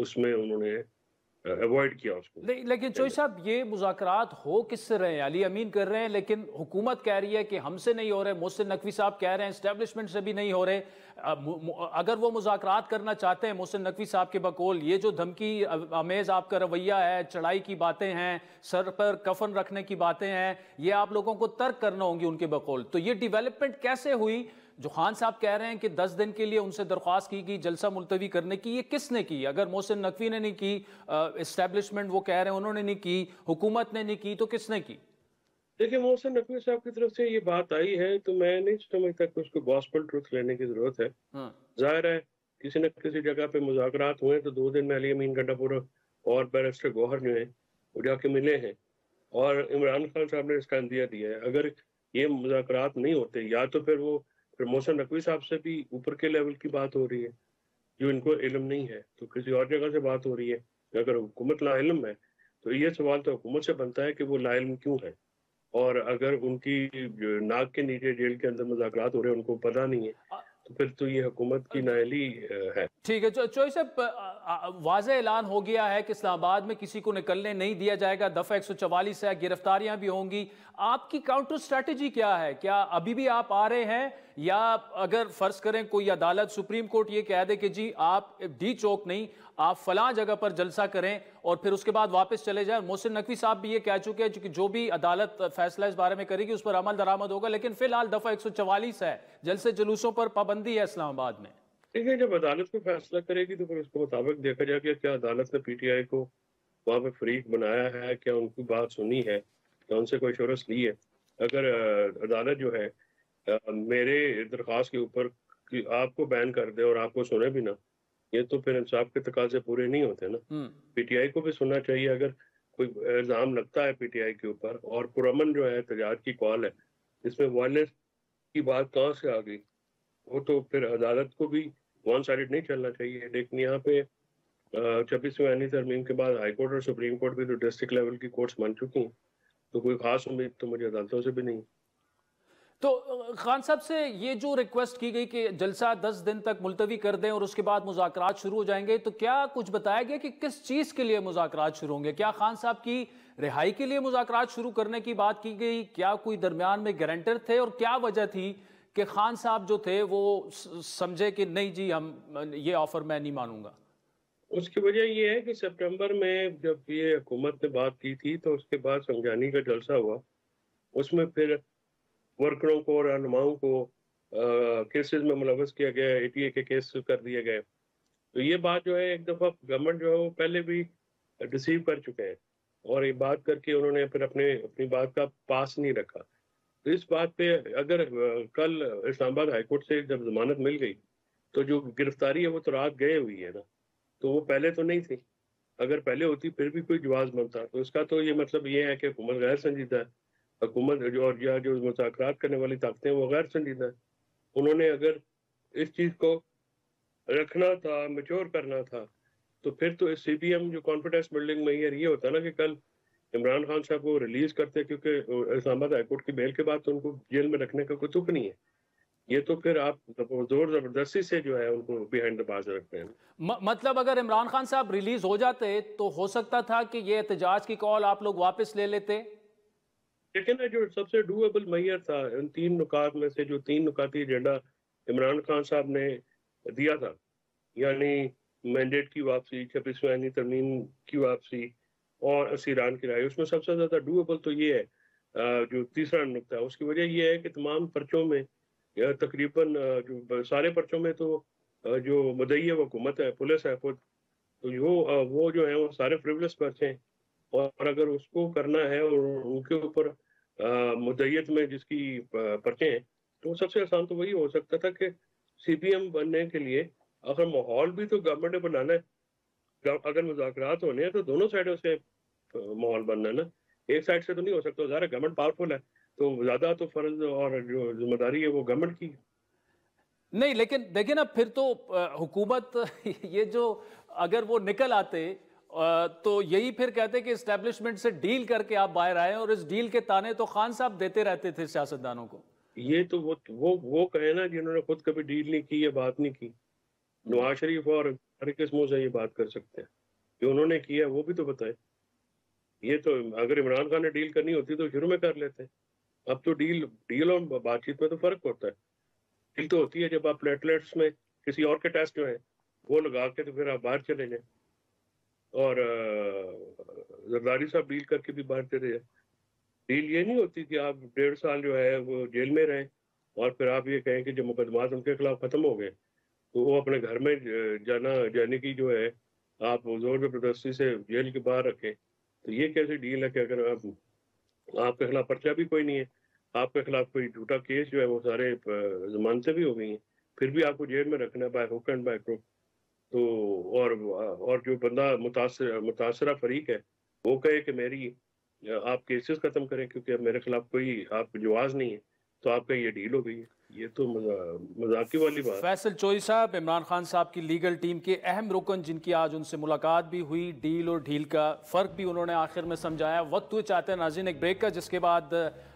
اس میں انہوں نے ایوائڈ کیا اس کو. لیکن چوئی صاحب یہ مذاکرات ہو کس سے رہے ہیں؟ علی امین کر رہے ہیں لیکن حکومت کہہ رہی ہے کہ ہم سے نہیں ہو رہے، محسن نقوی صاحب کہہ رہے ہیں اسٹیبلشمنٹ سے بھی نہیں ہو رہے. اگر وہ مذاکرات کرنا چاہتے ہیں محسن نقوی صاحب کے بقول، یہ جو دھمکی آمیز آپ کا رویہ ہے، چڑھائی کی باتیں ہیں، سر پر کفن رکھنے کی باتیں ہیں، یہ آپ لوگوں کو ترک کرنا ہوں گی ان کے بقول. تو یہ ڈیولپمنٹ کیسے ہوئی جو خان صاحب کہہ رہے ہیں کہ 10 دن کے لیے ان سے درخواست کی گئی جلسہ ملتوی کرنے کی؟ یہ کس نے کی؟ اگر محسن نقوی نے نہیں کی، اسٹیبلشمنٹ وہ کہہ رہے ہیں انہوں نے نہیں کی، حکومت نے نہیں کی، تو کس نے کی؟ دیکھیں محسن نقوی صاحب کی طرف سے یہ بات آئی ہے تو میں نہیں سمجھتا کہ اس کو گاسپل ٹروتھ لینے کی ضرورت ہے. ظاہر ہے کسی نہ کسی جگہ پہ مذاکرات ہوئے تو 2 دن میں علی امین گڈھا اور بیرسٹر گوہر جو ہیں وہ جا کے ملے ہیں اور عمران خان صاحب نے اس کا اندیہ دیا ہے. اگر یہ مذاکرات نہیں ہوتے یا تو پھر محسن نقوی صاحب سے بھی اوپر کے لیول کی بات ہو رہی ہے جو ان کو علم نہیں ہے، تو کسی اور جگہ سے بات ہو رہی ہے. اگر حکومت لا علم ہے تو یہ سوال تو حکومت سے بنتا ہے کہ وہ لا علم کیوں ہے، اور اگر ان کی ناک کے نیچے جیل کے اندر مذاکرات ہو رہے ہیں ان کو پتہ نہیں ہے تو پھر تو یہ حکومت کی نااہلی ہے. ٹھیک ہے چوئی صاحب، واضح اعلان ہو گیا ہے کہ اسلام آباد میں کسی کو نکلنے نہیں دیا جائے گا، دفعہ 144 ہے، گرفتاریاں بھی ہوں گی. آپ کی کاؤنٹر سٹریٹجی کیا ہے؟ کیا ابھی بھی آپ آ رہے ہیں، یا اگر فرض کریں کوئی عدالت سپریم کورٹ یہ کہہ دے کہ جی آپ ڈی چوک نہیں، آپ فلاں جگہ پر جلسہ کریں اور پھر اس کے بعد واپس چلے جائیں؟ محسن نقوی صاحب بھی یہ کہہ چکے ہیں کہ جو بھی عدالت فیصلہ اس بارے میں کرے گی اس پر عمل درآمد ہوگا، لیکن فی الحال دفعہ 144 ہے، جلسے جلوسوں پر پابندی ہے اسلام آباد میں. دیکھیں جب عدالت کو فیصلہ کرے گی تو پھر اس کے مطابق دیکھا جائے کہ کیا عدالت نے PTI کو وہاں پہ فریق بنایا ہے، کیا ان کی بات سنی ہے، کیا ان سے کوئی شورش لی ہے. اگر عدالت جو ہے میرے درخواست کے اوپر آپ کو بین کر دے اور آپ کو سنے بھی نہ، یہ تو پھر انصاف کے تقاضے پورے نہیں ہوتے نا. PTI کو بھی سننا چاہیے. اگر کوئی الزام لگتا ہے PTI کے اوپر اور پرامن جو ہے احتجاج کی کال ہے، اس میں وائلنس کی بات کہاں سے آ گئی، وہ تو پھر عدالت کو بھی ون سائیڈ نہیں چلنا چاہیے. لیکن یہاں پہ 26ویں آئینی ترمیم کے بعد ہائی کورٹ اور سپریم کورٹ بھی تو ڈسٹرکٹ لیول کی کورٹس بن چکی ہیں، تو کوئی خاص امید تو مجھے عدالتوں سے بھی نہیں. تو خان صاحب سے یہ جو ریکویسٹ کی گئی کہ جلسہ 10 دن تک ملتوی کر دیں اور اس کے بعد مذاکرات شروع ہو جائیں گے، تو کیا کچھ بتایا گیا کہ کس چیز کے لیے مذاکرات شروع ہوں گے؟ کیا خان صاحب کی رہائی کے لیے مذاکرات شروع کرنے کی بات کی گئی؟ کیا کوئی درمیان میں گارنٹر تھے، اور کیا وجہ تھی کہ خان صاحب جو تھے وہ سمجھے کہ نہیں جی ہم یہ آفر میں نہیں مانوں گا؟ اس کی وجہ یہ ہے کہ سپٹمبر میں جب یہ حکومت نے بات کی تھی تو اس کے بعد سنجانی کا جلسہ ہوا، اس میں پھر ورکروں کو اور رہنماؤں کو کیسز میں ملوث کیا گیا، ATA کے کیس کر دیے گئے. تو یہ بات جو ہے ایک دفعہ گورنمنٹ جو ہے وہ پہلے بھی ڈسیو کر چکے ہیں، اور یہ بات کر کے انہوں نے پھر اپنی بات کا پاس نہیں رکھا. تو اس بات پہ اگر کل اسلام آباد ہائی کورٹ سے جب ضمانت مل گئی تو جو گرفتاری ہے وہ تو رات گئے ہوئی ہے نا، تو وہ پہلے تو نہیں تھی. اگر پہلے ہوتی پھر بھی کوئی جواز بنتا. تو اس کا تو یہ مطلب یہ ہے کہ حکومت غیر سنجیدہ ہے، حکومت جو مذاکرات کرنے والی طاقتیں وہ غیر سنجیدہ ہے. انہوں نے اگر اس چیز کو رکھنا تھا، میچور کرنا تھا، تو پھر تو CBM جو کانفیڈنس بلڈنگ میں یہ ہوتا نا کہ کل عمران خان صاحب کو ریلیز کرتے، کیونکہ اسلام آباد ہائی کورٹ کی بیل کے بعد تو ان کو جیل میں رکھنے کا کوئی تک نہیں ہے. یہ تو پھر آپ زور زبردستی سے جو ہے ان کو بیہائنڈ دا بارز رکھتے ہیں. مطلب اگر عمران خان صاحب ریلیز ہو جاتے تو ہو سکتا تھا کہ یہ احتجاج کی کال آپ لوگ واپس لے لیتے؟ لیکن جو سب سے ڈویبل میئر تھا ان 3 نکات میں سے، جو 3 نکاتی ایجنڈا عمران خان صاحب نے دیا تھا، یعنی مینڈیٹ کی واپسی، 26ویں آئینی ترمیم کی واپسی اور اسیران کی رہائی، اس میں سب سے زیادہ ڈویبل تو یہ ہے جو تیسرا نکتہ. اس کی وجہ یہ ہے کہ تمام پرچوں میں تقریباً جو سارے پرچوں میں تو جو مدعی ہے وہ حکومت ہے، پولیس ہے خود، تو وہ جو ہیں وہ سارے فریولس پرچے ہیں. اور اگر اس کو کرنا ہے اور ان کے اوپر مدعیت میں جس کی پرچے ہیں، تو سب سے آسان تو وہی ہو سکتا تھا کہ CBM بننے کے لیے اگر ماحول بھی تو گورنمنٹ نے بنانا ہے. اگر مذاکرات ہونے ہیں تو دونوں سائڈوں سے ماحول بننا ہے نا، ایک سائڈ سے تو نہیں ہو سکتا. ظاہر ہے گورنمنٹ پاورفل ہے تو زیادہ تو فرض اور جو ذمہ داری ہے وہ گورنمنٹ کی نہیں. لیکن دیکھیں نا، پھر تو حکومت یہ جو اگر وہ نکل آتے تو یہی پھر کہتے کہ اسٹیبلشمنٹ سے ڈیل کر کے آپ باہر آئے، اور اس ڈیل کے تانے تو خان صاحب دیتے رہتے تھے سیاستدانوں کو. یہ تو وہ کہے نا جنہوں نے خود کبھی ڈیل نہیں کی یا بات نہیں کی. نواز شریف اور ہر کس منہ سے یہ بات کر سکتے ہیں. جو انہوں نے کیا وہ بھی تو بتائے. یہ تو اگر عمران خان نے ڈیل کرنی ہوتی تو شروع میں کر لیتے. اب تو ڈیل اور بات چیت میں تو فرق ہوتا ہے. ڈیل تو ہوتی ہے جب آپ پلیٹلیٹس میں کسی اور کے ٹیسٹ جو ہیں وہ لگا کے تو پھر آپ باہر چلے جائیں. اور زرداری صاحب ڈیل کر کے بھی باہر چلے جائیں. ڈیل یہ نہیں ہوتی کہ آپ 1.5 سال جو ہے وہ جیل میں رہیں اور پھر آپ یہ کہیں کہ جو مقدمات ان کے خلاف ختم ہو گئے تو وہ اپنے گھر میں جانے کی جو ہے آپ زور زبردستی سے جیل کے باہر رکھیں. تو یہ کیسی ڈیل ہے کہ اگر آپ کے خلاف پرچہ بھی کوئی نہیں ہے, آپ کے خلاف کوئی جھوٹا کیس جو ہے وہ سارے ضمانتیں بھی ہو گئی ہیں, پھر بھی آپ کو جیل میں رکھنا ہے by hook and by crook. تو اور جو بندہ متاثرہ فریق ہے وہ کہے کہ میری آپ کیسز ختم کریں کیونکہ اب میرے خلاف کوئی آپ جواز نہیں ہے, تو آپ کا یہ ڈیل ہو گئی ہے. یہ تو مذاقی والی بات. فیصل چودھری صاحب, عمران خان صاحب کی لیگل ٹیم کے اہم رکن جن کی آج ان سے ملاقات بھی ہوئی, ڈیل اور ڈھیل کا فرق بھی انہوں نے آخر میں سمجھایا. وقت ہوئے چاہتے ہیں ناظرین ایک بریک کا, جس کے بعد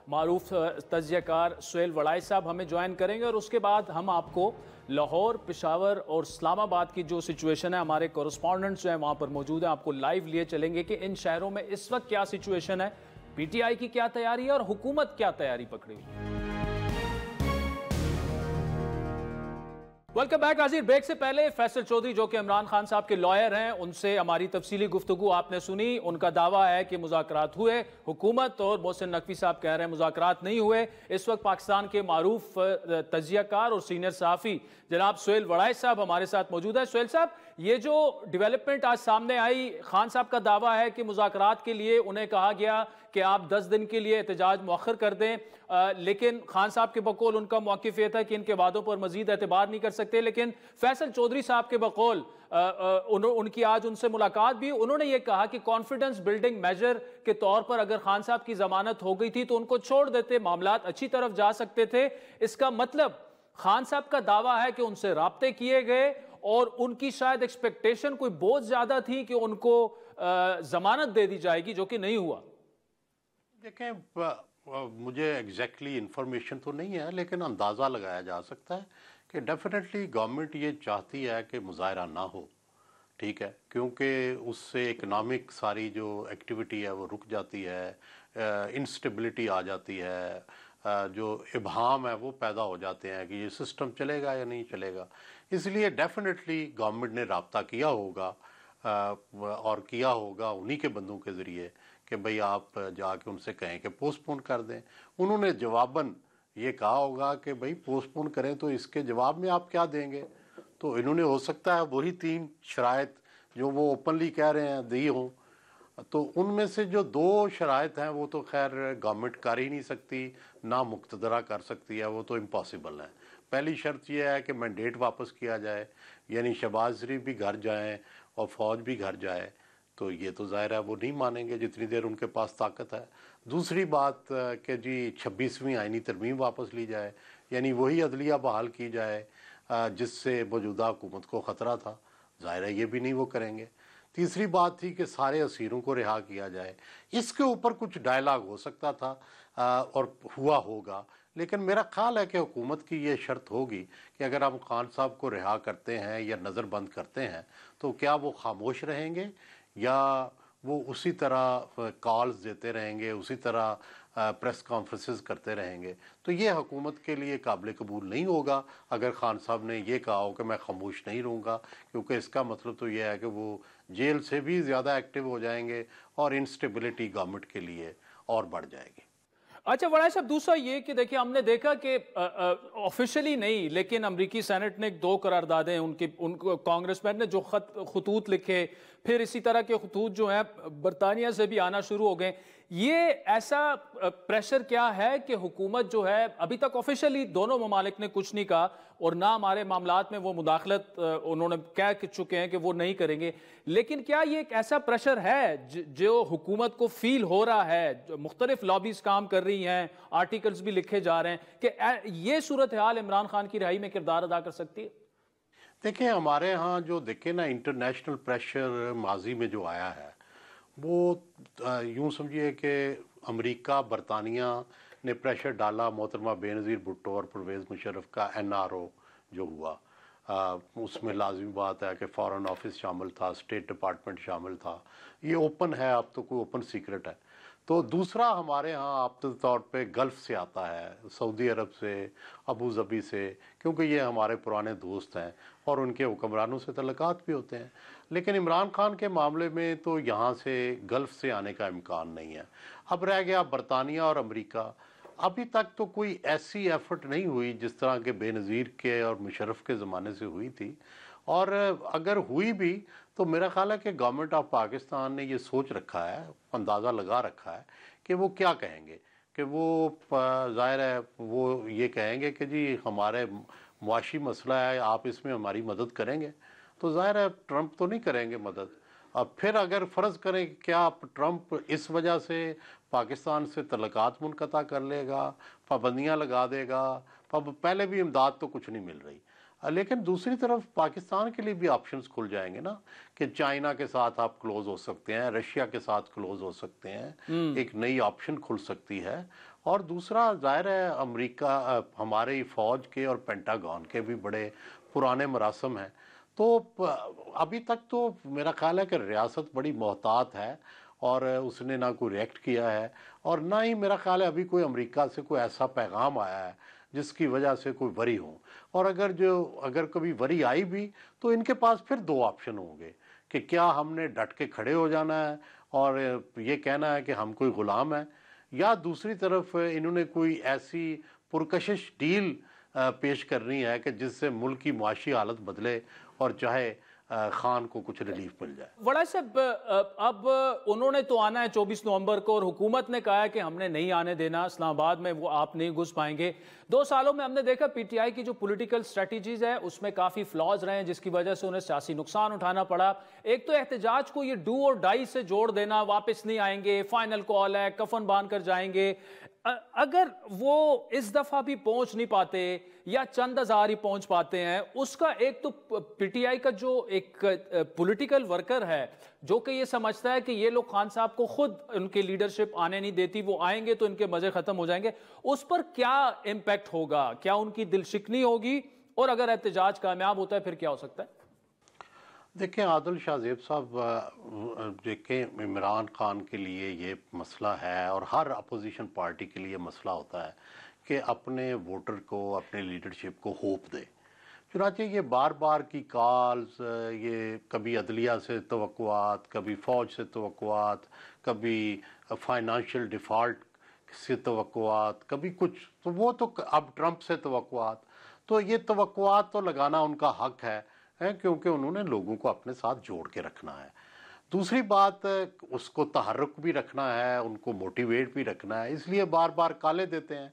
معروف تجزیہ کار سہیل وڑائی صاحب ہمیں جوائن کریں گے, اور اس کے بعد ہم آپ کو لاہور, پشاور اور اسلام آباد کی جو سچویشن ہے, ہمارے کورسپونڈنٹس جو ہیں وہاں پر موجود ہیں, آپ کو لائیو لیے چلیں گے کہ ان شہروں میں اس وقت کیا سچویشن ہے, پی ٹی آئی کی کیا تیاری ہے اور حکومت کیا تیاری پکڑی ہوئی. ویلکم بیک ناظرین. بریک سے پہلے فیصل چودھری جو کہ عمران خان صاحب کے لائر ہیں, ان سے ہماری تفصیلی گفتگو آپ نے سنی. ان کا دعویٰ ہے کہ مذاکرات ہوئے, حکومت اور محسن نقوی صاحب کہہ رہے ہیں مذاکرات نہیں ہوئے. اس وقت پاکستان کے معروف تجزیہ کار اور سینئر صحافی جناب سہیل وڑائی صاحب ہمارے ساتھ موجود ہیں. سہیل صاحب, یہ جو ڈیولپمنٹ آج سامنے آئی, خان صاحب کا دعویٰ ہے کہ مذاکرات کے لیے انہیں کہا گیا کہ آپ 10 دن کے لیے احتجاج مؤخر کر دیں, لیکن خان صاحب کے بقول ان کا موقف یہ تھا کہ ان کے وعدوں پر مزید اعتبار نہیں کر سکتے. لیکن فیصل چودھری صاحب کے بقول ان کی آج ان سے ملاقات بھی, انہوں نے یہ کہا کہ کانفیڈنس بلڈنگ میجر کے طور پر اگر خان صاحب کی ضمانت ہو گئی تھی تو ان کو چھوڑ دیتے, معاملات اچھی طرف جا سکتے تھے. اس کا مطلب خان صاحب کا دعویٰ ہے کہ ان سے رابطے کیے گئے اور ان کی شاید ایکسپیکٹیشن کوئی بہت زیادہ تھی کہ ان کو ضمانت دے دی جائے گی, جو کہ نہیں ہوا. دیکھیں, مجھے ایگزیکٹلی انفارمیشن تو نہیں ہے, لیکن اندازہ لگایا جا سکتا ہے کہ ڈیفینیٹلی گورنمنٹ یہ چاہتی ہے کہ مظاہرہ نہ ہو, ٹھیک ہے, کیونکہ اس سے اکنامک ساری جو ایکٹیویٹی ہے وہ رک جاتی ہے, انسٹیبلٹی آ جاتی ہے, جو ابہام ہے وہ پیدا ہو جاتے ہیں کہ یہ سسٹم چلے گا یا نہیں چلے گا. اس لیے ڈیفینیٹلی گورنمنٹ نے رابطہ کیا ہوگا, اور کیا ہوگا انہی کے بندوں کے ذریعے کہ بھئی آپ جا کے ان سے کہیں کہ پوسٹ پون کر دیں. انہوں نے جواباً یہ کہا ہوگا کہ بھئی پوسٹ پون کریں تو اس کے جواب میں آپ کیا دیں گے. تو انہوں نے ہو سکتا ہے وہی 3 شرائط جو وہ اوپنلی کہہ رہے ہیں دی ہوں. تو ان میں سے جو 2 شرائط ہیں وہ تو خیر گورنمنٹ کر ہی نہیں سکتی, نہ مقتدرہ کر سکتی ہے, وہ تو امپاسبل ہیں. پہلی شرط یہ ہے کہ مینڈیٹ واپس کیا جائے, یعنی شہباز شریف بھی گھر جائیں اور فوج بھی گھر جائے. تو یہ تو ظاہر ہے وہ نہیں مانیں گے جتنی دیر ان کے پاس طاقت ہے. دوسری بات کہ جی 26ویں آئینی ترمیم واپس لی جائے, یعنی وہی عدلیہ بحال کی جائے جس سے موجودہ حکومت کو خطرہ تھا. ظاہر ہے یہ بھی نہیں وہ کریں گے. تیسری بات تھی کہ سارے اسیروں کو رہا کیا جائے. اس کے اوپر کچھ ڈائلاگ ہو سکتا تھا اور ہوا ہوگا, لیکن میرا خیال ہے کہ حکومت کی یہ شرط ہوگی کہ اگر ہم خان صاحب کو رہا کرتے ہیں یا نظر بند کرتے ہیں تو کیا وہ خاموش رہیں گے یا وہ اسی طرح کالز دیتے رہیں گے, اسی طرح پریس کانفرنسز کرتے رہیں گے. تو یہ حکومت کے لیے قابل قبول نہیں ہوگا اگر خان صاحب نے یہ کہا ہو کہ میں خاموش نہیں رہوں گا, کیونکہ اس کا مطلب تو یہ ہے کہ وہ جیل سے بھی زیادہ ایکٹیو ہو جائیں گے اور انسٹیبلٹی گورنمنٹ کے لیے اور بڑھ جائے گی. اچھا وڑائی صاحب, دوسرا یہ کہ دیکھیں ہم نے دیکھا کہ آفیشلی نہیں لیکن امریکی سینٹ نے 2 قراردادیں ان کانگریس مین نے جو خطوط لکھے, پھر اسی طرح کے خطوط جو ہیں برطانیہ سے بھی آنا شروع ہو گئے. یہ ایسا پریشر کیا ہے کہ حکومت جو ہے, ابھی تک آفیشلی دونوں ممالک نے کچھ نہیں کہا اور نہ ہمارے معاملات میں وہ مداخلت انہوں نے کہہ چکے ہیں کہ وہ نہیں کریں گے, لیکن کیا یہ ایک ایسا پریشر ہے جو حکومت کو فیل ہو رہا ہے, جو مختلف لابیز کام کر رہی ہیں, آرٹیکلز بھی لکھے جا رہے ہیں, کہ یہ صورتحال عمران خان کی رہائی میں کردار ادا کر سکتی ہے؟ دیکھیں ہمارے ہاں جو دیکھیں نا انٹرنیشنل پریشر ماضی میں جو آیا ہے وہ یوں سمجھیے کہ امریکہ برطانیہ نے پریشر ڈالا محترمہ بینظیر بھٹو اور پرویز مشرف کا NRO جو ہوا، اس میں لازمی بات ہے کہ فارن آفس شامل تھا، اسٹیٹ ڈپارٹمنٹ شامل تھا، یہ اوپن ہے، اب تو کوئی اوپن سیکرٹ ہے۔ تو دوسرا ہمارے ہاں آپتی طور پہ گلف سے آتا ہے، سعودی عرب سے، ابو ظبی سے، کیونکہ یہ ہمارے پرانے دوست ہیں اور ان کے حکمرانوں سے تعلقات بھی ہوتے ہیں۔ لیکن عمران خان کے معاملے میں تو یہاں سے گلف سے آنے کا امکان نہیں ہے۔ اب رہ گیا برطانیہ اور امریکہ۔ ابھی تک تو کوئی ایسی ایفرٹ نہیں ہوئی جس طرح کے بے نظیر کے اور مشرف کے زمانے سے ہوئی تھی، اور اگر ہوئی بھی تو میرا خیال ہے کہ گورنمنٹ آف پاکستان نے یہ سوچ رکھا ہے، اندازہ لگا رکھا ہے کہ وہ کیا کہیں گے، کہ وہ ظاہر ہے وہ یہ کہیں گے کہ جی ہمارے معاشی مسئلہ ہے، آپ اس میں ہماری مدد کریں گے، تو ظاہر ہے ٹرمپ تو نہیں کریں گے مدد۔ اب پھر اگر فرض کریں کہ کیا ٹرمپ اس وجہ سے پاکستان سے تعلقات منقطع کر لے گا، پابندیاں لگا دے گا، پہلے بھی امداد تو کچھ نہیں مل رہی، لیکن دوسری طرف پاکستان کے لیے بھی آپشنز کھل جائیں گے نا، کہ چائنا کے ساتھ آپ کلوز ہو سکتے ہیں، رشیا کے ساتھ کلوز ہو سکتے ہیں، ایک نئی آپشن کھل سکتی ہے۔ اور دوسرا ظاہر ہے امریکہ ہمارے فوج کے اور پینٹاگون کے بھی بڑے پرانے مراسم ہیں، تو ابھی تک تو میرا خیال ہے کہ ریاست بڑی محتاط ہے اور اس نے نہ کوئی ریئیکٹ کیا ہے، اور نہ ہی میرا خیال ہے ابھی کوئی امریکہ سے کوئی ایسا پیغام آیا ہے جس کی وجہ سے کوئی وری ہو۔ اور اگر کبھی وری آئی بھی تو ان کے پاس پھر دو آپشن ہوں گے، کہ کیا ہم نے ڈٹ کے کھڑے ہو جانا ہے اور یہ کہنا ہے کہ ہم کوئی غلام ہیں، یا دوسری طرف انہوں نے کوئی ایسی پرکشش ڈیل پیش کرنی ہے کہ جس سے ملک کی معاشی حالت بدلے اور چاہے خان کو کچھ ریلیف مل جائے۔ وڑا صاحب، اب انہوں نے تو آنا ہے 24 نومبر کو، اور حکومت نے کہا ہے کہ ہم نے نہیں آنے دینا اسلام آباد میں، وہ آپ نہیں گھس پائیں گے۔ 2 سالوں میں ہم نے دیکھا پی ٹی آئی کی جو پولیٹیکل سٹریٹجیز ہے اس میں کافی فلاز رہے ہیں، جس کی وجہ سے انہیں سیاسی نقصان اٹھانا پڑا۔ ایک تو احتجاج کو یہ ڈو اور ڈائی سے جوڑ دینا، واپس نہیں آئیں گے، فائنل کال ہے، کفن باندھ کر جائیں گے۔ اگر وہ اس دفعہ بھی پہنچ نہیں پاتے یا چند ہزار ہی پہنچ پاتے ہیں، اس کا ایک تو پی ٹی آئی کا جو ایک پولیٹیکل ورکر ہے جو کہ یہ سمجھتا ہے کہ یہ لوگ خان صاحب کو خود ان کے لیڈرشپ آنے نہیں دیتی، وہ آئیں گے تو ان کے مزے ختم ہو جائیں گے، اس پر کیا امپیکٹ ہوگا؟ کیا ان کی دل شکنی ہوگی؟ اور اگر احتجاج کامیاب ہوتا ہے پھر کیا ہو سکتا ہے؟ دیکھیں عادل شاہ زیب صاحب، دیکھیں عمران خان کے لیے یہ مسئلہ ہے اور ہر اپوزیشن پارٹی کے لیے مسئلہ ہوتا ہے کہ اپنے ووٹر کو، اپنے لیڈرشپ کو ہوپ دے۔ چنانچہ یہ بار بار کی کالز، یہ کبھی عدلیہ سے توقعات، کبھی فوج سے توقعات، کبھی فائنانشل ڈیفالٹ سے توقعات، کبھی کچھ، تو وہ تو اب ٹرمپ سے توقعات، تو یہ توقعات تو لگانا ان کا حق ہے کیونکہ انہوں نے لوگوں کو اپنے ساتھ جوڑ کے رکھنا ہے۔ دوسری بات، اس کو تحرک بھی رکھنا ہے، ان کو موٹیویٹ بھی رکھنا ہے، اس لیے بار بار کالے دیتے ہیں۔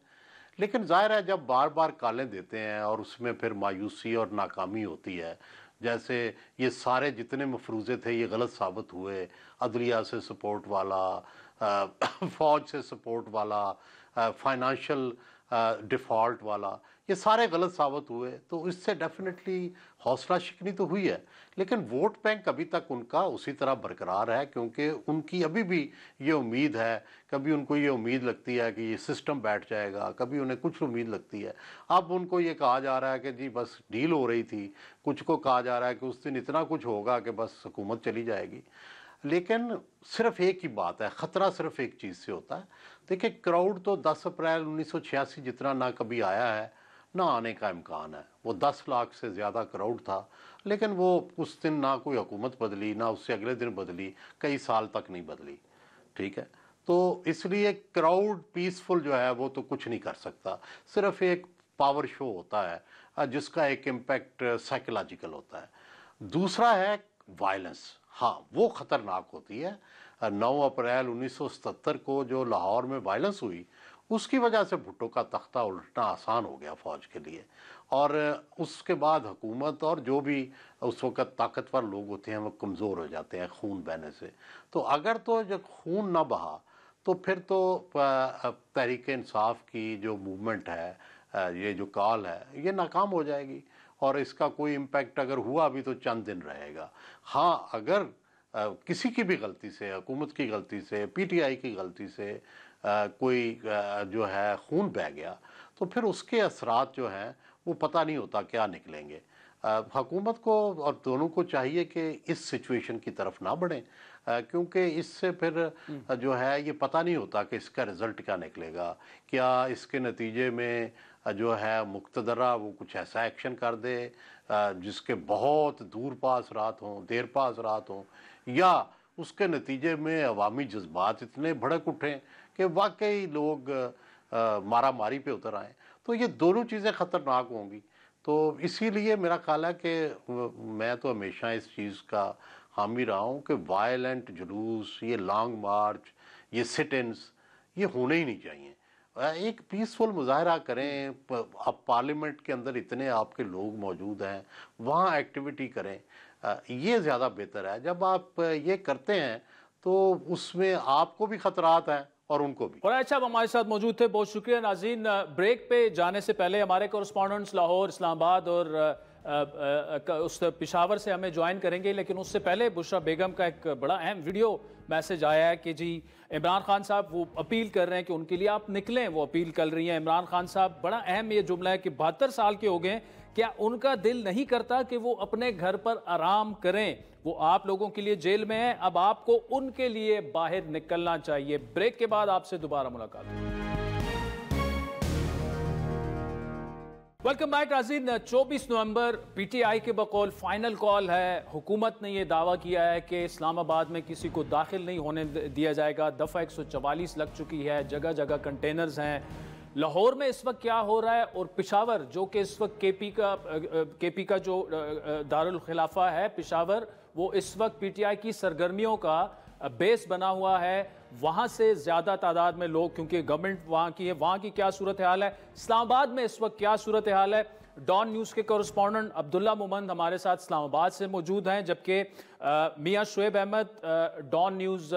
لیکن ظاہر ہے جب بار بار کالے دیتے ہیں اور اس میں پھر مایوسی اور ناکامی ہوتی ہے، جیسے یہ سارے جتنے مفروضے تھے یہ غلط ثابت ہوئے، عدلیہ سے سپورٹ والا، فوج سے سپورٹ والا، فائنانشل ڈیفالٹ والا، یہ سارے غلط ثابت ہوئے، تو اس سے ڈیفینیٹلی حوصلہ شکنی تو ہوئی ہے۔ لیکن ووٹ بینک ابھی تک ان کا اسی طرح برقرار ہے، کیونکہ ان کی ابھی بھی یہ امید ہے، کبھی ان کو یہ امید لگتی ہے کہ یہ سسٹم بیٹھ جائے گا، کبھی انہیں کچھ امید لگتی ہے۔ اب ان کو یہ کہا جا رہا ہے کہ جی بس ڈیل ہو رہی تھی، کچھ کو کہا جا رہا ہے کہ اس دن اتنا کچھ ہوگا کہ بس حکومت چلی جائے گی۔ لیکن صرف ایک ہی بات ہے، خطرہ صرف ایک چیز سے ہوتا ہے۔ دیکھیں کراؤڈ تو 10 اپریل 1986 جتنا نہ کبھی آیا ہے نہ آنے کا امکان ہے، وہ 10 لاکھ سے زیادہ کراؤڈ تھا، لیکن وہ اس دن نہ کوئی حکومت بدلی، نہ اس سے اگلے دن بدلی، کئی سال تک نہیں بدلی، ٹھیک ہے؟ تو اس لیے کراؤڈ پیسفل جو ہے وہ تو کچھ نہیں کر سکتا، صرف ایک پاور شو ہوتا ہے جس کا ایک امپیکٹ سائیکولوجیکل ہوتا ہے۔ دوسرا ہے وائلنس، ہاں وہ خطرناک ہوتی ہے۔ 9 اپریل 1977 کو جو لاہور میں وائلنس ہوئی، اس کی وجہ سے بھٹو کا تختہ الٹنا آسان ہو گیا فوج کے لیے، اور اس کے بعد حکومت اور جو بھی اس وقت طاقتور لوگ ہوتے ہیں وہ کمزور ہو جاتے ہیں خون بہنے سے۔ تو اگر تو جب خون نہ بہا تو پھر تو تحریک انصاف کی جو موومنٹ ہے، یہ جو کال ہے، یہ ناکام ہو جائے گی، اور اس کا کوئی امپیکٹ اگر ہوا بھی تو چند دن رہے گا۔ ہاں اگر کسی کی بھی غلطی سے، حکومت کی غلطی سے، پی ٹی آئی کی غلطی سے کوئی جو ہے خون بہہ گیا تو پھر اس کے اثرات جو ہیں وہ پتہ نہیں ہوتا کیا نکلیں گے۔ حکومت کو اور دونوں کو چاہیے کہ اس سچویشن کی طرف نہ بڑھیں، کیونکہ اس سے پھر جو ہے یہ پتہ نہیں ہوتا کہ اس کا رزلٹ کیا نکلے گا، کیا اس کے نتیجے میں جو ہے مقتدرہ وہ کچھ ایسا ایکشن کر دے جس کے بہت دور پا اثرات ہوں، دیر پا اثرات ہوں، یا اس کے نتیجے میں عوامی جذبات اتنے بھڑک اٹھیں کہ واقعی لوگ مارا ماری پہ اتر آئیں۔ تو یہ دونوں چیزیں خطرناک ہوں گی۔ تو اسی لیے میرا خیال ہے کہ میں تو ہمیشہ اس چیز کا حامی رہا ہوں کہ وائلنٹ جلوس، یہ لانگ مارچ، یہ سٹ انس، یہ ہونے ہی نہیں چاہیے۔ ایک پیسفل مظاہرہ کریں، اب پارلیمنٹ کے اندر اتنے آپ کے لوگ موجود ہیں، وہاں ایکٹیویٹی کریں، یہ زیادہ بہتر ہے۔ جب آپ یہ کرتے ہیں تو اس میں آپ کو بھی خطرات ہیں اور ان کو بھی۔ قرائش صاحب ہمارے ساتھ موجود تھے، بہت شکریہ۔ ناظرین، بریک پہ جانے سے پہلے ہمارے کورسپونڈنٹس لاہور، اسلام آباد اور اس پشاور سے ہمیں جوائن کریں گے، لیکن اس سے پہلے بشرا بیگم کا ایک بڑا اہم ویڈیو میسج آیا ہے کہ جی عمران خان صاحب وہ اپیل کر رہے ہیں کہ ان کے لیے آپ نکلیں، وہ اپیل کر رہی ہیں۔ عمران خان صاحب، بڑا اہم یہ جملہ ہے کہ 72 سال کے ہو گئے، کیا ان کا دل نہیں کرتا کہ وہ اپنے گھر پر آرام کریں؟ وہ آپ لوگوں کے لیے جیل میں ہیں، اب آپ کو ان کے لیے باہر نکلنا چاہیے۔ بریک کے بعد آپ سے دوبارہ ملاقات ہوگی۔ ویلکم بیک ناظرین، 24 نومبر پی ٹی آئی کے بقول فائنل کال ہے۔ حکومت نے یہ دعویٰ کیا ہے کہ اسلام آباد میں کسی کو داخل نہیں ہونے دیا جائے گا۔ دفعہ 144 لگ چکی ہے، جگہ جگہ کنٹینرز ہیں۔ لاہور میں اس وقت کیا ہو رہا ہے، اور پشاور جو کہ اس وقت کے پی کا جو دارالخلافہ ہے پشاور، وہ اس وقت پی ٹی آئی کی سرگرمیوں کا بیس بنا ہوا ہے۔ وہاں سے زیادہ تعداد میں لوگ، کیونکہ گورنمنٹ وہاں کی ہے، وہاں کی کیا صورتحال ہے، اسلام آباد میں اس وقت کیا صورتحال ہے۔ ڈان نیوز کے کورسپونڈنٹ عبداللہ مومند ہمارے ساتھ اسلام آباد سے موجود ہیں، جبکہ میاں شعیب احمد ڈان نیوز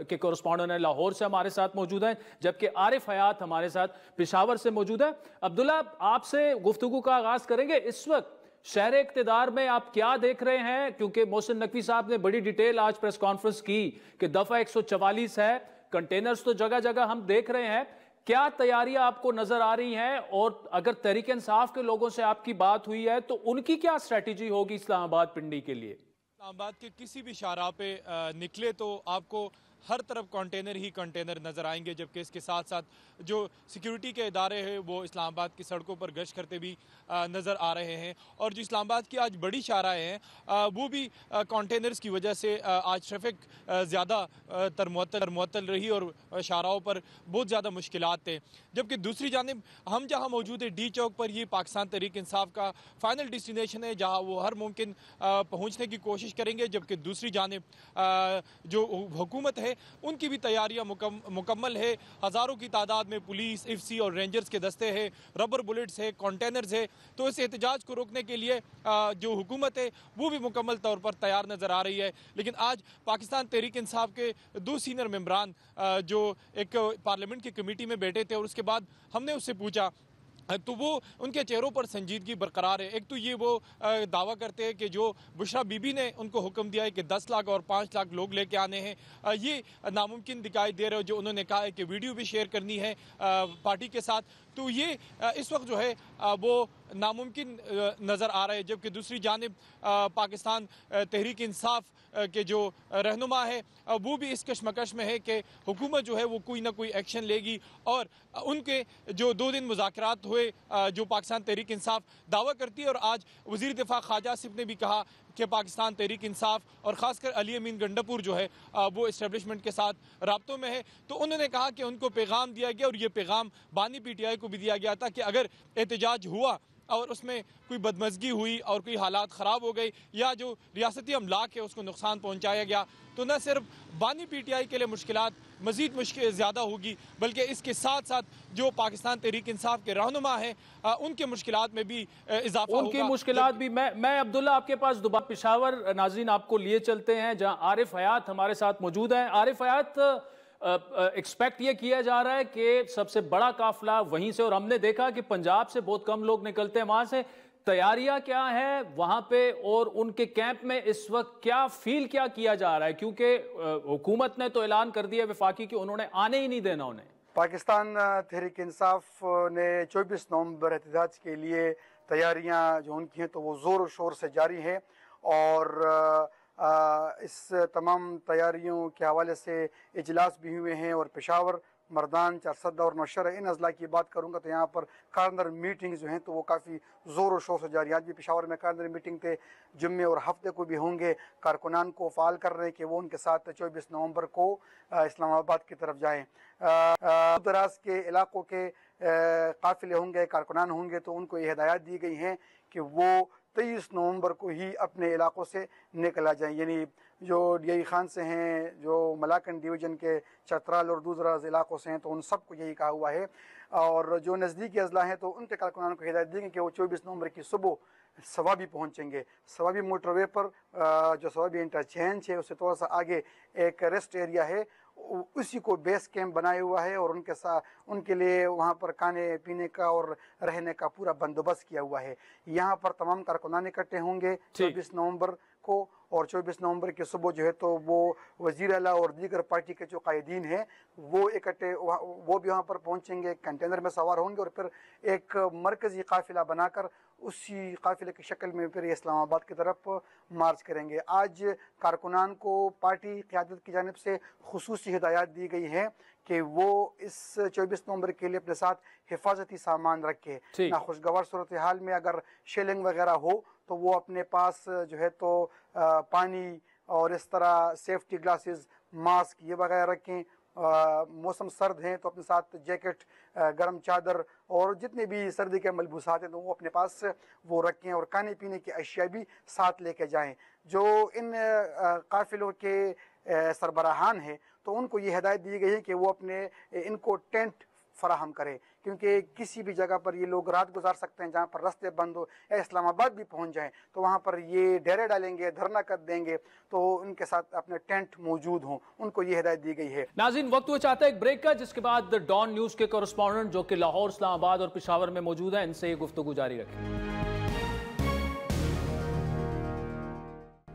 کے کورسپونڈنٹ ہیں، لاہور سے ہمارے ساتھ موجود ہیں، جبکہ عارف حیات ہمارے ساتھ پشاور سے موجود ہے۔ عبداللہ، آپ سے گفتگو کا آغاز کریں گے۔ اس وقت شہر اقتدار میں آپ کیا دیکھ رہے ہیں، کیونکہ محسن نقوی صاحب نے بڑی ڈیٹیل آج پریس کانفرنس کی کہ دفعہ 144 ہے، کنٹینرز تو جگہ جگہ ہم دیکھ رہے ہیں، کیا تیاریاں آپ کو نظر آ رہی ہیں؟ اور اگر تحریک انصاف کے لوگوں سے آپ کی بات ہوئی ہے تو ان کی کیا اسٹریٹجی ہوگی اسلام آباد پنڈی کے لیے؟ اسلام آباد کے کسی بھی شاہراہ پہ نکلے تو آپ کو ہر طرف کنٹینر ہی کنٹینر نظر آئیں گے، جبکہ اس کے ساتھ ساتھ جو سیکیورٹی کے ادارے ہیں وہ اسلام آباد کی سڑکوں پر گشت کرتے بھی نظر آ رہے ہیں، اور جو اسلام آباد کی آج بڑی شاہراہیں ہیں وہ بھی کنٹینرز کی وجہ سے آج ٹریفک زیادہ معطل رہی اور شاہراہوں پر بہت زیادہ مشکلات تھے۔ جبکہ دوسری جانب ہم جہاں موجود ہیں ڈی چوک پر، یہ پاکستان تحریک انصاف کا فائنل ڈیسٹینیشن ہے جہاں وہ ہر ممکن پہنچنے کی کوشش کریں گے، جبکہ دوسری جانب جو حکومت ہے ان کی بھی تیاریاں مکمل ہے۔ ہزاروں کی تعداد میں پولیس، ایف سی اور رینجرز کے دستے ہیں، ربر بلٹس ہے، کنٹینرز ہے، تو اس احتجاج کو روکنے کے لیے جو حکومت ہے وہ بھی مکمل طور پر تیار نظر آ رہی ہے۔ لیکن آج پاکستان تحریک انصاف کے 2 سینئر ممبران جو ایک پارلیمنٹ کی کمیٹی میں بیٹھے تھے، اور اس کے بعد ہم نے اس سے پوچھا تو وہ ان کے چہروں پر سنجیدگی برقرار ہے۔ ایک تو یہ وہ دعویٰ کرتے ہیں کہ جو بشرا بی بی نے ان کو حکم دیا ہے کہ 10 لاکھ اور 5 لاکھ لوگ لے کے آنے ہیں، یہ ناممکن دکھائی دے رہے ہو۔ جو انہوں نے کہا ہے کہ ویڈیو بھی شیئر کرنی ہے پارٹی کے ساتھ، تو یہ اس وقت جو ہے وہ ناممکن نظر آ رہا ہے۔ جبکہ دوسری جانب پاکستان تحریک انصاف کے جو رہنما ہے وہ بھی اس کشمکش میں ہے کہ حکومت جو ہے وہ کوئی نہ کوئی ایکشن لے گی، اور ان کے جو 2 دن مذاکرات ہوئے جو پاکستان تحریک انصاف دعویٰ کرتی ہے، اور آج وزیر دفاع خواجہ آصف نے بھی کہا کہ پاکستان تحریک انصاف اور خاص کر علی امین گنڈاپور جو ہے وہ اسٹیبلشمنٹ کے ساتھ رابطوں میں ہے، تو انہوں نے کہا کہ ان کو پیغام دیا گیا، اور یہ پیغام بانی پی ٹی آئی کو بھی دیا گیا تھا کہ اگر احتجاج ہوا اور اس میں کوئی بدمزگی ہوئی اور کوئی حالات خراب ہو گئی یا جو ریاستی املاک ہے اس کو نقصان پہنچایا گیا، تو نہ صرف بانی پی ٹی آئی کے لیے مشکلات مزید زیادہ ہوگی، بلکہ اس کے ساتھ ساتھ جو پاکستان تحریک انصاف کے رہنما ہیں ان کے مشکلات میں بھی اضافہ ہوگا۔ ان کی مشکلات بھی میں عبداللہ آپ کے پاس دوبارہ پشاور ناظرین آپ کو لیے چلتے ہیں، جہاں عارف حیات ہمارے ساتھ موجود ہیں۔ عارف حیات، ایکسپیکٹ یہ کیا جا رہا ہے کہ سب سے بڑا قافلہ وہیں سے، اور ہم نے دیکھا کہ پنجاب سے بہت کم لوگ نکلتے ہیں وہاں سے، تیاریاں کیا ہیں وہاں پہ اور ان کے کیمپ میں اس وقت کیا فیل کیا جا رہا ہے؟ کیونکہ حکومت نے تو اعلان کر دیا وفاقی کہ انہوں نے آنے ہی نہیں دینا انہیں. پاکستان تحریک انصاف نے 24 نومبر احتجاج کے لیے تیاریاں جو ان کی ہیں تو وہ زور و شور سے جاری ہیں، اور اس تمام تیاریوں کے حوالے سے اجلاس بھی ہوئے ہیں، اور پشاور، مردان، چارسدہ اور نوشہرہ ان اضلاع کی بات کروں گا تو یہاں پر کارنر میٹنگز جو ہیں تو وہ کافی زور و شور سے جاری. آج بھی پشاور میں کارنر میٹنگ تھے، جمعے اور ہفتے کو بھی ہوں گے. کارکنان کو فعال کر رہے ہیں کہ وہ ان کے ساتھ 24 نومبر کو اسلام آباد کی طرف جائیں. دراز کے علاقوں کے قافلے ہوں گے، کارکنان ہوں گے، تو ان کو یہ ہدایات دی گئی ہیں کہ وہ 23 نومبر کو ہی اپنے علاقوں سے نکل آ جائیں. یعنی جو ڈی آئی خان سے ہیں، جو ملاکنڈ ڈویژن کے چترال اور دوسرا علاقوں سے ہیں، تو ان سب کو یہی کہا ہوا ہے. اور جو نزدیکی اضلاع ہیں تو ان کے کارکنان کو ہدایت دی گئی کہ وہ 24 نومبر کی صبح سوابی پہنچیں گے. سوابی موٹر وے پر جو سوابی انٹرچینج ہے اس سے تھوڑا سا آگے ایک ریسٹ ایریا ہے، اسی کو بیس کیمپ بنایا ہوا ہے، اور ان کے ساتھ ان کے لیے وہاں پر کھانے پینے کا اور رہنے کا پورا بندوبست کیا ہوا ہے. یہاں پر تمام کارکنان اکٹھے ہوں گے 24 نومبر کو، اور 24 نومبر کی صبح جو ہے تو وہ وزیر اعلیٰ اور دیگر پارٹی کے جو قائدین ہیں وہ اکٹھے وہ بھی وہاں پر پہنچیں گے، کنٹینر میں سوار ہوں گے، اور پھر ایک مرکزی قافلہ بنا کر اسی قافلے کی شکل میں پھر اسلام آباد کی طرف مارچ کریں گے. آج کارکنان کو پارٹی قیادت کی جانب سے خصوصی ہدایات دی گئی ہیں کہ وہ اس 24 نومبر کے لیے اپنے ساتھ حفاظتی سامان رکھے. ناخوشگوار صورتحال میں اگر شیلنگ وغیرہ ہو تو وہ اپنے پاس جو ہے تو پانی اور اس طرح سیفٹی گلاسز، ماسک یہ وغیرہ رکھیں. موسم سرد ہیں تو اپنے ساتھ جیکٹ، گرم چادر اور جتنے بھی سردی کے ملبوسات ہیں تو وہ اپنے پاس وہ رکھیں، اور کھانے پینے کی اشیاء بھی ساتھ لے کے جائیں. جو ان قافلوں کے سربراہان ہیں تو ان کو یہ ہدایت دی گئی ہے کہ وہ اپنے ان کو ٹینٹ فراہم کرے، کیونکہ کسی بھی جگہ پر یہ لوگ رات گزار سکتے ہیں جہاں پر راستے بند ہو، یا اسلام آباد بھی پہنچ جائیں تو وہاں پر یہ ڈیرے ڈالیں گے، دھرنا کر دیں گے، تو ان کے ساتھ اپنے ٹینٹ موجود ہوں. ان کو یہ ہدایت دی گئی ہے. ناظرین، وقت ہوا چاہتا ہے ایک بریک کا، جس کے بعد ڈان نیوز کے کورسپونڈنٹ جو کہ لاہور، اسلام آباد اور پشاور میں موجود ہیں، ان سے یہ گفتگو جاری رکھیں.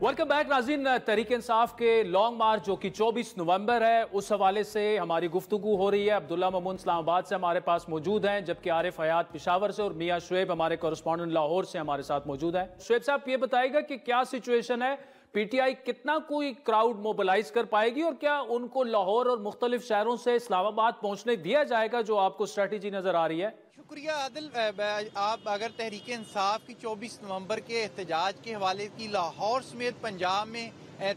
ویلکم بیک ناظرین. تحریک انصاف کے لانگ مارچ جو کہ 24 نومبر ہے، اس حوالے سے ہماری گفتگو ہو رہی ہے. عبداللہ مامون اسلام آباد سے ہمارے پاس موجود ہیں، جبکہ عارف حیات پشاور سے، اور میاں شعیب ہمارے کورسپونڈنٹ لاہور سے ہمارے ساتھ موجود ہیں. شعیب صاحب یہ بتائے گا کہ کیا سچویشن ہے، پی ٹی آئی کتنا کوئی کراؤڈ موبلائز کر پائے گی، اور کیا ان کو لاہور اور مختلف شہروں سے اسلام آباد پہنچنے دیا جائے گا، جو آپ کو اسٹریٹجی نظر آ رہی ہے؟ شکریہ عادل. آپ اگر تحریک انصاف کی 24 نومبر کے احتجاج کے حوالے کی لاہور سمیت پنجاب میں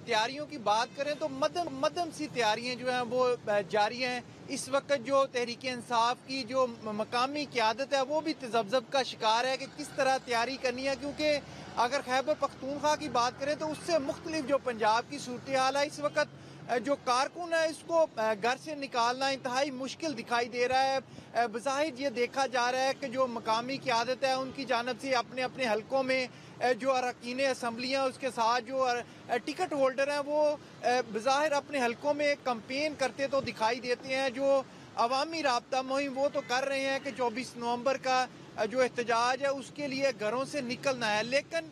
تیاریوں کی بات کریں تو مدم سی تیاریاں جو ہیں وہ جاری ہیں. اس وقت جو تحریک انصاف کی جو مقامی قیادت ہے وہ بھی تذبذب کا شکار ہے کہ کس طرح تیاری کرنی ہے، کیونکہ اگر خیبر پختونخوا کی بات کریں تو اس سے مختلف جو پنجاب کی صورتحال ہے، اس وقت جو کارکن ہے اس کو گھر سے نکالنا انتہائی مشکل دکھائی دے رہا ہے. بظاہر یہ دیکھا جا رہا ہے کہ جو مقامی قیادت ہے ان کی جانب سے اپنے اپنے حلقوں میں جو اراکین اسمبلیاں، اس کے ساتھ جو ٹکٹ ہولڈر ہیں وہ بظاہر اپنے حلقوں میں کمپین کرتے تو دکھائی دیتے ہیں. جو عوامی رابطہ مہم وہ تو کر رہے ہیں کہ 24 نومبر کا جو احتجاج ہے اس کے لیے گھروں سے نکلنا ہے، لیکن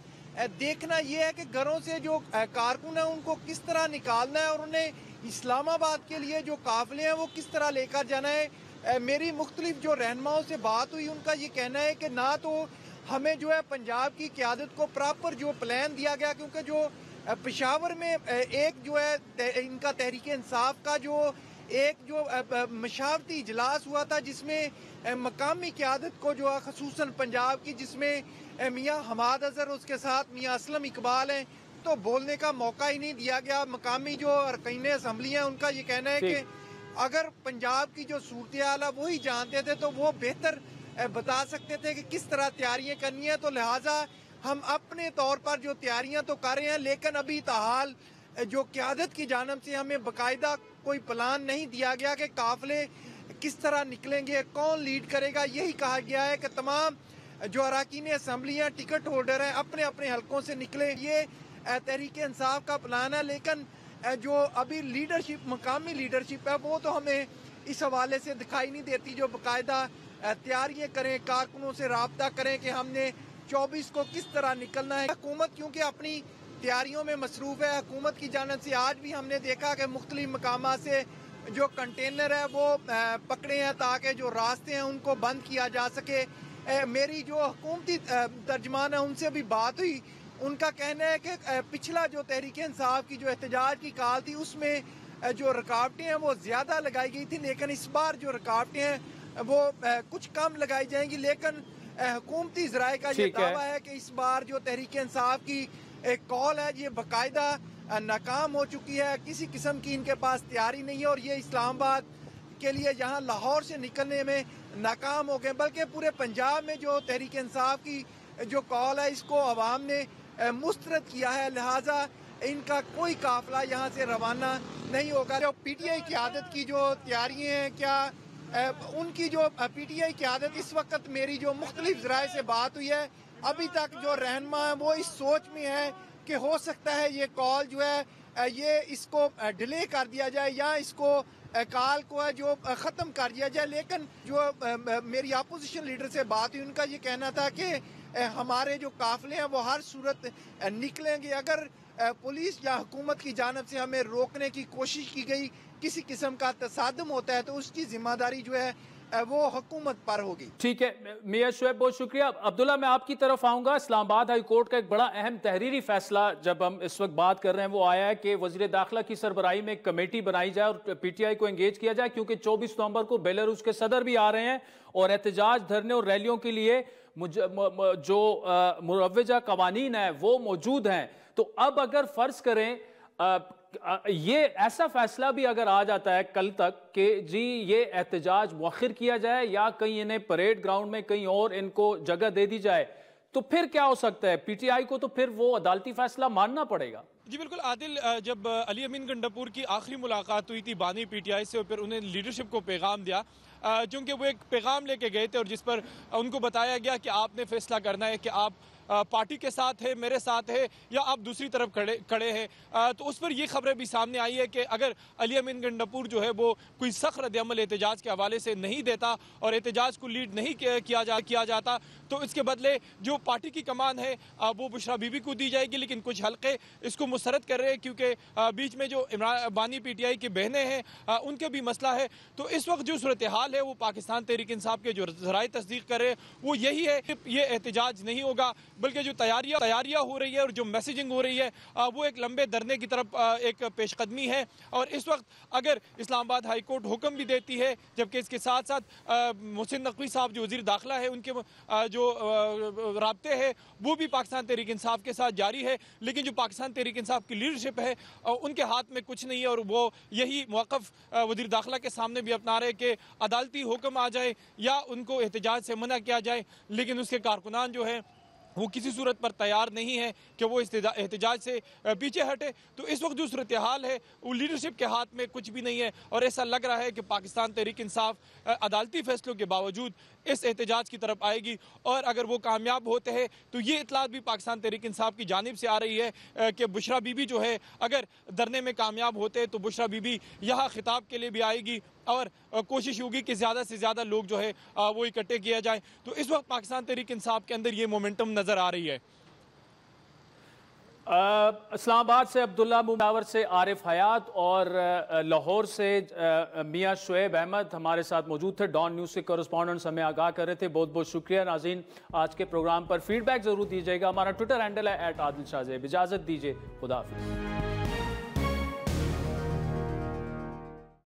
دیکھنا یہ ہے کہ گھروں سے جو کارکن ہیں ان کو کس طرح نکالنا ہے، اور انہیں اسلام آباد کے لیے جو قافلے ہیں وہ کس طرح لے کر جانا ہے. میری مختلف جو رہنماؤں سے بات ہوئی، ان کا یہ کہنا ہے کہ نہ تو ہمیں جو ہے پنجاب کی قیادت کو پراپر جو پلان دیا گیا، کیونکہ جو پشاور میں ایک جو ہے ان کا تحریک انصاف کا جو ایک جو مشاورتی اجلاس ہوا تھا جس میں مقامی قیادت کو جو ہے خصوصاً پنجاب کی، جس میں میاں حماد اظہر اس کے ساتھ میاں اسلم اقبال ہیں، تو بولنے کا موقع ہی نہیں دیا گیا. مقامی جو ارکین اسمبلی ہیں ان کا یہ کہنا ہے کہ اگر پنجاب کی جو صورتحال ہے وہی جانتے تھے تو وہ بہتر بتا سکتے تھے کہ کس طرح تیاریاں کرنی ہیں. تو لہٰذا ہم اپنے طور پر جو تیاریاں تو کر رہے ہیں، لیکن ابھی تاحال جو قیادت کی جانب سے ہمیں باقاعدہ کوئی پلان نہیں دیا گیا کہ قافلے کس طرح نکلیں گے، کون لیڈ کرے گا. یہی کہا گیا ہے کہ تمام جو اراکین اسمبلیاں، ٹکٹ ہولڈر ہیں، اپنے اپنے حلقوں سے نکلے. یہ تحریک انصاف کا پلان ہے، لیکن جو ابھی لیڈرشپ، مقامی لیڈرشپ ہے وہ تو ہمیں اس حوالے سے دکھائی نہیں دیتی جو باقاعدہ تیاریاں کریں، کارکنوں سے رابطہ کریں کہ ہم نے 24 کو کس طرح نکلنا ہے. حکومت کیونکہ اپنی تیاریوں میں مصروف ہے. حکومت کی جانب سے آج بھی ہم نے دیکھا کہ مختلف مقامات سے جو کنٹینر ہے وہ پکڑے ہیں تاکہ جو راستے ہیں ان کو بند کیا جا سکے. میری جو حکومتی ترجمان ہے ان سے بھی بات ہوئی. ان کا کہنا ہے کہ پچھلا جو تحریک انصاف کی جو احتجاج کی کال تھی اس میں جو رکاوٹیں ہیں وہ زیادہ لگائی گئی تھی، لیکن اس بار جو رکاوٹیں ہیں وہ کچھ کم لگائی جائیں گی. لیکن حکومتی ذرائع کا یہ دعویٰ ہے کہ اس بار جو تحریک انصاف کی ایک کال ہے یہ باقاعدہ ناکام ہو چکی ہے. کسی قسم کی ان کے پاس تیاری نہیں ہے اور یہ اسلام آباد کے لیے یہاں لاہور سے نکلنے میں ناکام ہو گئے. بلکہ پورے پنجاب میں جو تحریک انصاف کی جو کال ہے اس کو عوام نے مسترد کیا ہے، لہٰذا ان کا کوئی قافلہ یہاں سے روانہ نہیں ہوگا. جو پی ٹی آئی قیادت کی جو تیاریاں ہیں، کیا ان کی جو پی ٹی آئی قیادت اس وقت میری جو مختلف ذرائع سے بات ہوئی ہے ابھی تک جو رہنما ہیں وہ اس سوچ میں ہے کہ ہو سکتا ہے یہ کال جو ہے یہ اس کو ڈیلے کر دیا جائے یا اس کو کال کو ہے جو ختم کر دیا جائے. لیکن جو میری اپوزیشن لیڈر سے بات ہوئی ان کا یہ کہنا تھا کہ ہمارے جو قافلے ہیں وہ ہر صورت نکلیں گے. اگر پولیس یا حکومت کی جانب سے ہمیں روکنے کی کوشش کی گئی، کسی قسم کا تصادم ہوتا ہے تو اس کی ذمہ داری جو ہے وہ حکومت پر ہوگی. ٹھیک ہے میاں شعیب، بہت شکریہ. عبداللہ میں آپ کی طرف آؤں گا. اسلام آباد ہائی کورٹ کا ایک بڑا اہم تحریری فیصلہ جب ہم اس وقت بات کر رہے ہیں وہ آیا ہے کہ وزیر داخلہ کی سربراہی میں ایک کمیٹی بنائی جائے اور پی ٹی آئی کو انگیج کیا جائے، کیونکہ 24 نومبر کو بیلاروس کے صدر بھی آ رہے ہیں اور احتجاج، دھرنے اور ریلیوں کے لیے جو مروجہ قوانین ہیں وہ موجود ہیں. تو اب اگر فرض کریں یہ ایسا فیصلہ بھی اگر آ جاتا ہے کل تک کہ جی یہ احتجاج مؤخر کیا جائے یا کہیں انہیں پریڈ گراؤنڈ میں کہیں اور ان کو جگہ دے دی جائے، تو پھر کیا ہو سکتا ہے؟ پی ٹی آئی کو تو پھر وہ عدالتی فیصلہ ماننا پڑے گا. جی بالکل عادل، جب علی امین گنڈاپور کی آخری ملاقات ہوئی تھی بانی پی ٹی آئی سے اور پھر انہیں لیڈرشپ کو پیغام دیا، چونکہ وہ ایک پیغام لے کے گئے تھے اور جس پر ان کو بتایا گیا کہ آپ نے فیصلہ کرنا ہے کہ آپ پارٹی کے ساتھ ہے، میرے ساتھ ہے یا آپ دوسری طرف کھڑے ہیں. تو اس پر یہ خبریں بھی سامنے آئی ہے کہ اگر علی امین گنڈاپور جو ہے وہ کوئی سخت رد عمل احتجاج کے حوالے سے نہیں دیتا اور احتجاج کو لیڈ نہیں کیا جاتا تو اس کے بدلے جو پارٹی کی کمان ہے وہ بشرا بی بی کو دی جائے گی. لیکن کچھ حلقے اس کو مسترد کر رہے ہیں کیونکہ بیچ میں جو بانی پی ٹی آئی کی بہنیں ہیں ان کے بھی مسئلہ ہے. تو اس وقت جو صورتحال ہے وہ پاکستان تحریک انصاف کے جو ذرائع تصدیق کر رہے ہیں وہ یہی ہے کہ یہ احتجاج نہیں ہوگا، بلکہ جو تیاریاں ہو رہی ہے اور جو میسیجنگ ہو رہی ہے وہ ایک لمبے دھرنے کی طرف ایک پیش قدمی ہے. اور اس وقت اگر اسلام آباد ہائی کورٹ حکم بھی دیتی ہے، جبکہ اس کے ساتھ ساتھ محسن نقوی صاحب جو وزیر داخلہ ہے ان کے جو رابطے ہیں وہ بھی پاکستان تحریک انصاف کے ساتھ جاری ہے، لیکن جو پاکستان تحریک انصاف کی لیڈرشپ ہے ان کے ہاتھ میں کچھ نہیں ہے اور وہ یہی موقف وزیر داخلہ کے سامنے بھی اپنا رہے کہ عدالتی حکم آ جائے یا ان کو احتجاج سے منع کیا جائے. لیکن اس کے کارکنان جو ہیں وہ کسی صورت پر تیار نہیں ہے کہ وہ احتجاج سے پیچھے ہٹے. تو اس وقت جو صورتحال ہے وہ لیڈرشپ کے ہاتھ میں کچھ بھی نہیں ہے اور ایسا لگ رہا ہے کہ پاکستان تحریک انصاف عدالتی فیصلوں کے باوجود اس احتجاج کی طرف آئے گی. اور اگر وہ کامیاب ہوتے ہیں تو یہ اطلاعات بھی پاکستان تحریک انصاف کی جانب سے آ رہی ہے کہ بشرا بی بی جو ہے اگر دھرنے میں کامیاب ہوتے تو بشرا بی بی یہاں خطاب کے لیے بھی آئے گی اور کوشش ہوگی کہ زیادہ سے زیادہ لوگ جو ہے وہ اکٹھے کیا جائیں. تو اس وقت پاکستان تحریک انصاف کے اندر یہ مومنٹم نظر آ رہی ہے. اسلام آباد سے عبداللہ مماور سے عارف حیات اور لاہور سے میاں شعیب احمد ہمارے ساتھ موجود تھے. ڈان نیوز سے کورسپونڈنٹس ہمیں آگاہ کر رہے تھے. بہت بہت شکریہ. ناظرین آج کے پروگرام پر فیڈ بیک ضرور دیجیے گا. ہمارا ٹویٹر ہینڈل ہے @عادل شاہ زیب. اجازت دیجیے. خدا حافظ.